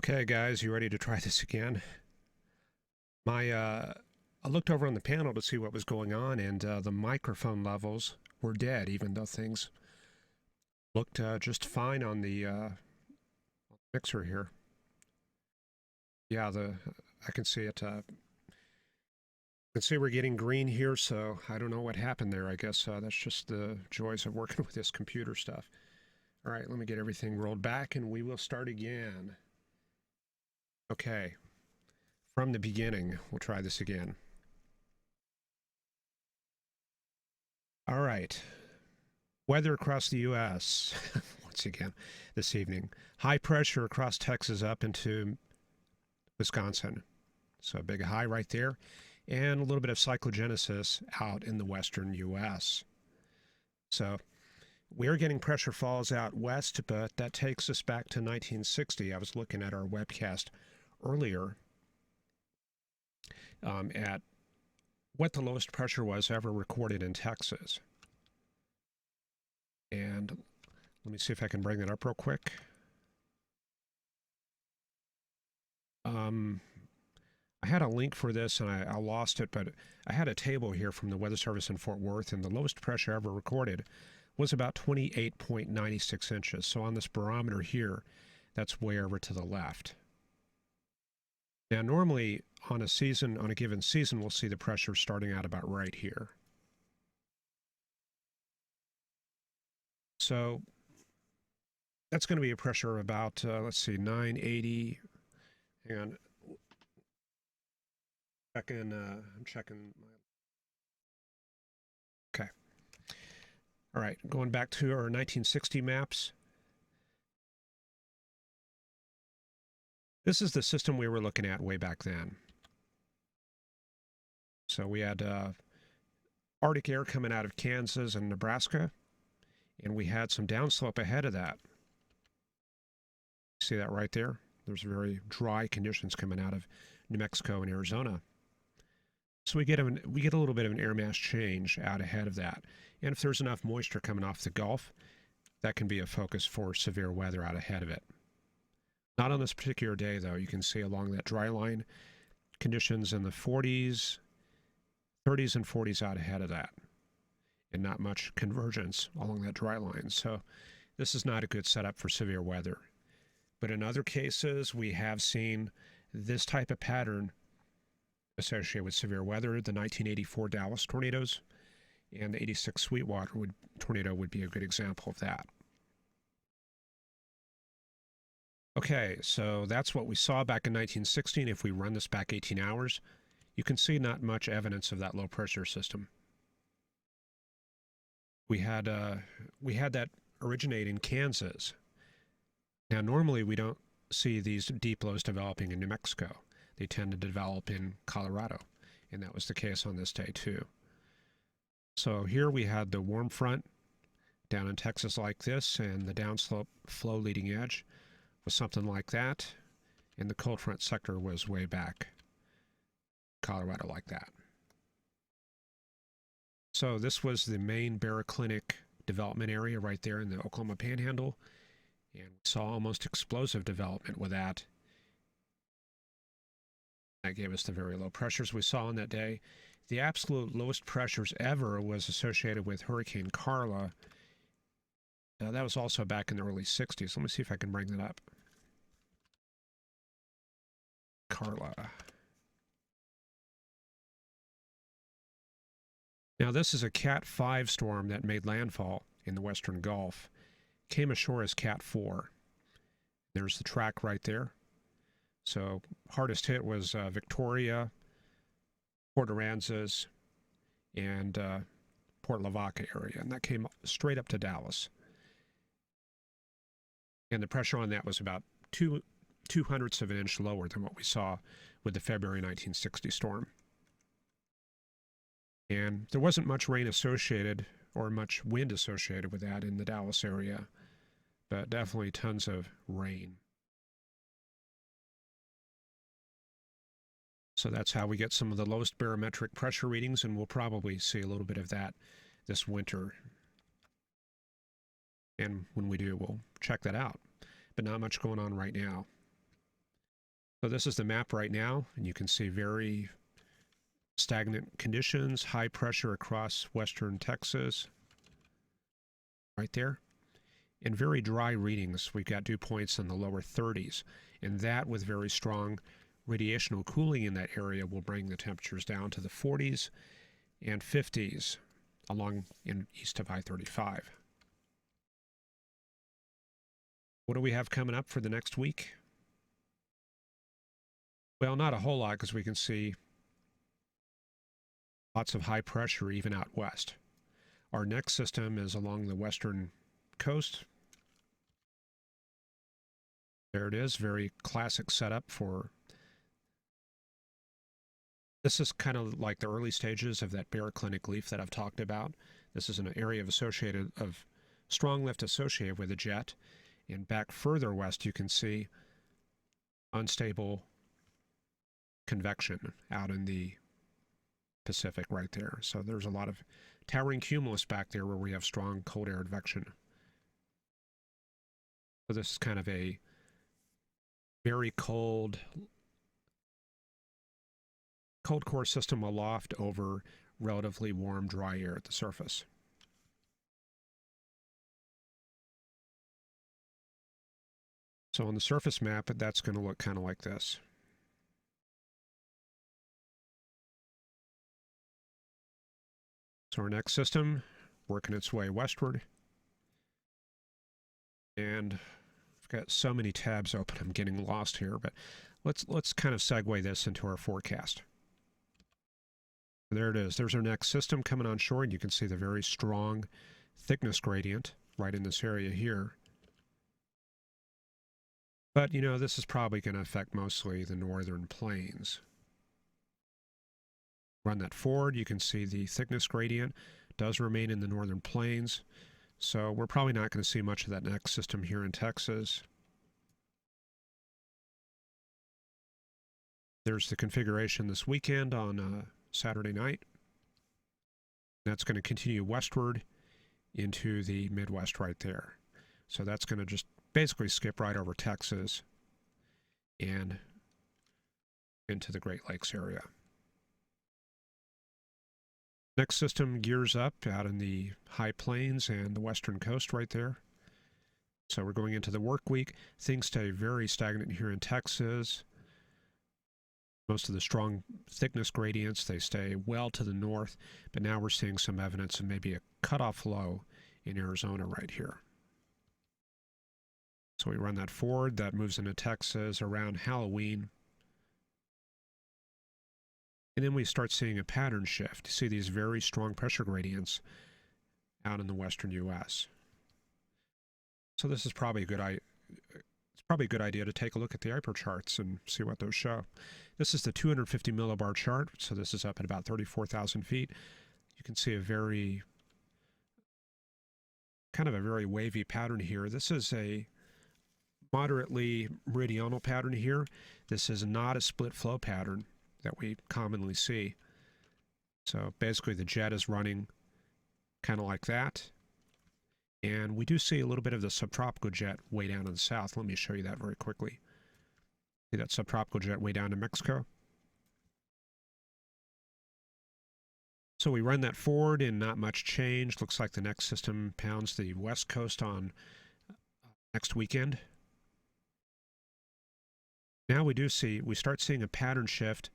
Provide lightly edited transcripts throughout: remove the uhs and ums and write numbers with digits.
Okay, guys, you ready to try this again? I looked over on the panel to see what was going on, and the microphone levels were dead, even though things looked just fine on the mixer here. Yeah, I can see it. I can see we're getting green here, so I don't know what happened there. I guess that's just the joys of working with this computer stuff. All right, let me get everything rolled back, and we will start again. Okay, from the beginning, we'll try this again. All right, weather across the U.S. once again this evening. High pressure across Texas up into Wisconsin. So a big high right there, and a little bit of cyclogenesis out in the western U.S. So we're getting pressure falls out west, but that takes us back to 1960. I was looking at our webcast earlier at what the lowest pressure was ever recorded in Texas. And let me see if I can bring that up real quick. I had a link for this and I lost it, but I had a table here from the Weather Service in Fort Worth, and the lowest pressure ever recorded was about 28.96 inches. So on this barometer here, that's way over to the left. Now, normally on a given season, we'll see the pressure starting out about right here. So that's going to be a pressure of about, let's see, 980. Hang on. I'm checking my... Okay. All right, going back to our 1960 maps. This is the system we were looking at way back then. So we had Arctic air coming out of Kansas and Nebraska, and we had some downslope ahead of that. See that right there? There's very dry conditions coming out of New Mexico and Arizona. So we get a little bit of an air mass change out ahead of that. And if there's enough moisture coming off the Gulf, that can be a focus for severe weather out ahead of it. Not on this particular day, though. You can see along that dry line, conditions in the 40s, 30s and 40s out ahead of that, and not much convergence along that dry line. So this is not a good setup for severe weather. But in other cases, we have seen this type of pattern associated with severe weather. The 1984 Dallas tornadoes and the 86 Sweetwater tornado would be a good example of that. Okay, so that's what we saw back in 1916. If we run this back 18 hours, you can see not much evidence of that low pressure system. We had that originate in Kansas. Now, normally we don't see these deep lows developing in New Mexico. They tend to develop in Colorado, and that was the case on this day too. So here we had the warm front down in Texas like this, and the downslope flow leading edge was something like that, and the cold front sector was way back Colorado like that. So this was the main baroclinic development area right there in the Oklahoma Panhandle, and we saw almost explosive development with that. That gave us the very low pressures we saw on that day. The absolute lowest pressures ever was associated with Hurricane Carla. That was also back in the early 60s. Let me see if I can bring that up. Carla. Now this is a Cat 5 storm that made landfall in the western Gulf. Came ashore as Cat 4. There's the track right there. So hardest hit was Victoria, Port Aransas, and Port Lavaca area, and that came straight up to Dallas. And the pressure on that was about 2/200ths of an inch lower than what we saw with the February 1960 storm. And there wasn't much rain associated or much wind associated with that in the Dallas area, but definitely tons of rain. So that's how we get some of the lowest barometric pressure readings, and we'll probably see a little bit of that this winter. And when we do, we'll check that out. But not much going on right now. So this is the map right now, and you can see very stagnant conditions, high pressure across western Texas, right there, and very dry readings. We've got dew points in the lower 30s, and that with very strong radiational cooling in that area will bring the temperatures down to the 40s and 50s along in east of I-35. What do we have coming up for the next week? Well, not a whole lot, because we can see lots of high pressure even out west. Our next system is along the western coast. There it is, very classic setup for... This is kind of like the early stages of that baroclinic leaf that I've talked about. This is an area of strong lift associated with a jet. And back further west, you can see unstable convection out in the Pacific right there. So there's a lot of towering cumulus back there where we have strong cold air advection. So this is kind of a very cold core system aloft over relatively warm, dry air at the surface. So on the surface map, that's going to look kind of like this. So our next system, working its way westward. And I've got so many tabs open, I'm getting lost here, but let's kind of segue this into our forecast. There it is. There's our next system coming on shore, and you can see the very strong thickness gradient right in this area here. But, you know, this is probably going to affect mostly the northern plains. Run that forward, you can see the thickness gradient does remain in the northern plains. So we're probably not going to see much of that next system here in Texas. There's the configuration this weekend on Saturday night. That's going to continue westward into the Midwest right there. So that's going to just basically skip right over Texas and into the Great Lakes area. Next system gears up out in the high plains and the western coast right there. So we're going into the work week. Things stay very stagnant here in Texas. Most of the strong thickness gradients, they stay well to the north, but now we're seeing some evidence of maybe a cutoff low in Arizona right here. So we run that forward, that moves into Texas around Halloween. And then we start seeing a pattern shift. You see these very strong pressure gradients out in the western U.S. So this is probably a good idea to take a look at the IPER charts and see what those show. This is the 250 millibar chart, so this is up at about 34,000 feet. You can see a very wavy pattern here. This is a moderately meridional pattern here. This is not a split flow pattern that we commonly see. So basically the jet is running kind of like that. And we do see a little bit of the subtropical jet way down in the south. Let me show you that very quickly. See that subtropical jet way down to Mexico? So we run that forward and not much change. Looks like the next system pounds the west coast on next weekend. Now we start seeing a pattern shift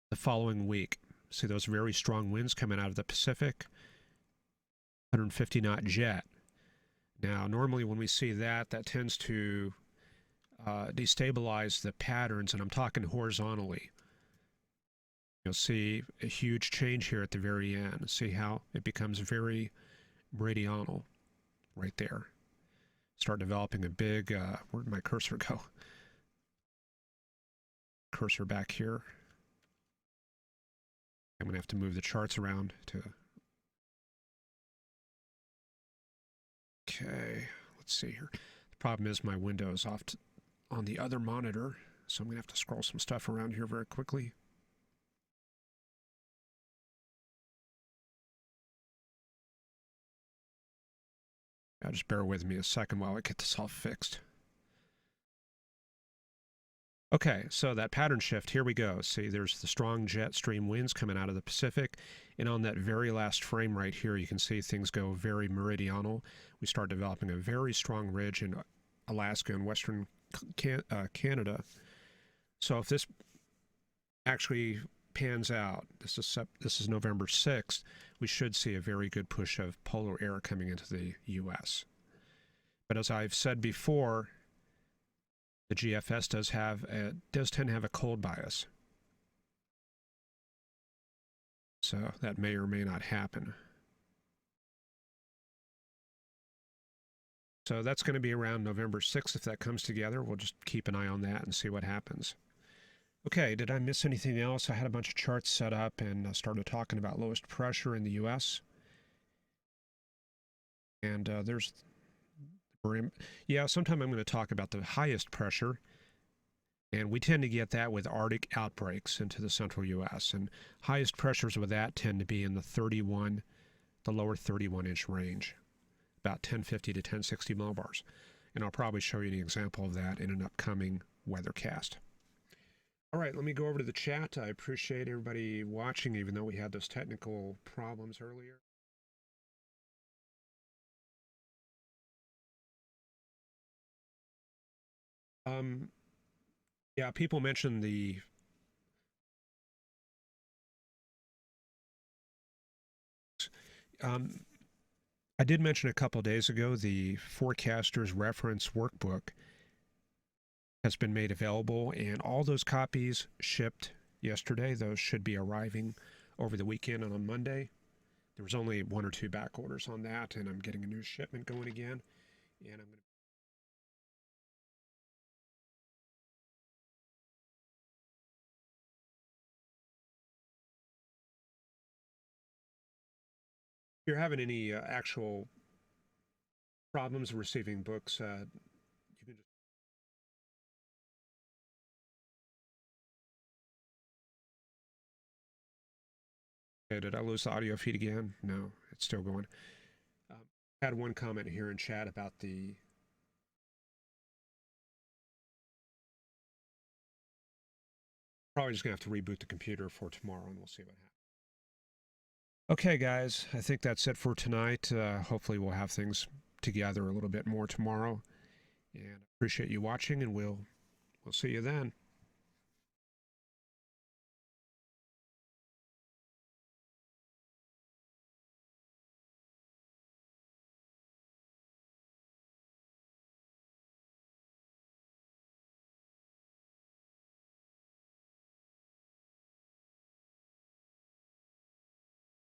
the following week. See those very strong winds coming out of the Pacific, 150 knot jet. Now normally when we see that, that tends to destabilize the patterns, and I'm talking horizontally. You'll see a huge change here at the very end. See how it becomes very meridional right there. Start developing a big, where'd my cursor go? Cursor back here. I'm going to have to move the charts around to... Okay, let's see here. The problem is my window is off on the other monitor, so I'm going to have to scroll some stuff around here very quickly. Just bear with me a second while I get this all fixed. Okay, so that pattern shift, here we go. See, there's the strong jet stream winds coming out of the Pacific, and on that very last frame right here, you can see things go very meridional. We start developing a very strong ridge in Alaska and western Canada. So if this actually pans out, this is November 6th, we should see a very good push of polar air coming into the U.S. But as I've said before, the GFS does tend to have a cold bias. So that may or may not happen. So that's going to be around November 6th if that comes together. We'll just keep an eye on that and see what happens. Okay, did I miss anything else? I had a bunch of charts set up and started talking about lowest pressure in the U.S. And there's... Yeah, sometime I'm going to talk about the highest pressure. And we tend to get that with Arctic outbreaks into the central U.S. And highest pressures with that tend to be in the lower 31-inch range, about 1050 to 1060 millibars. And I'll probably show you an example of that in an upcoming WeatherCast. All right, let me go over to the chat. I appreciate everybody watching, even though we had those technical problems earlier. Yeah, people mentioned the I did mention a couple of days ago the Forecaster's Reference Workbook has been made available, and all those copies shipped yesterday. Those should be arriving over the weekend and on Monday. There was only 1 or 2 back orders on that, and I'm getting a new shipment going again. And I'm going to if you're having any actual problems receiving books, you can just... Okay, did I lose the audio feed again? No, it's still going. I had one comment here in chat about the... Probably just going to have to reboot the computer for tomorrow, and we'll see what happens. Okay, guys, I think that's it for tonight. Hopefully we'll have things together a little bit more tomorrow. And I appreciate you watching, and we'll see you then.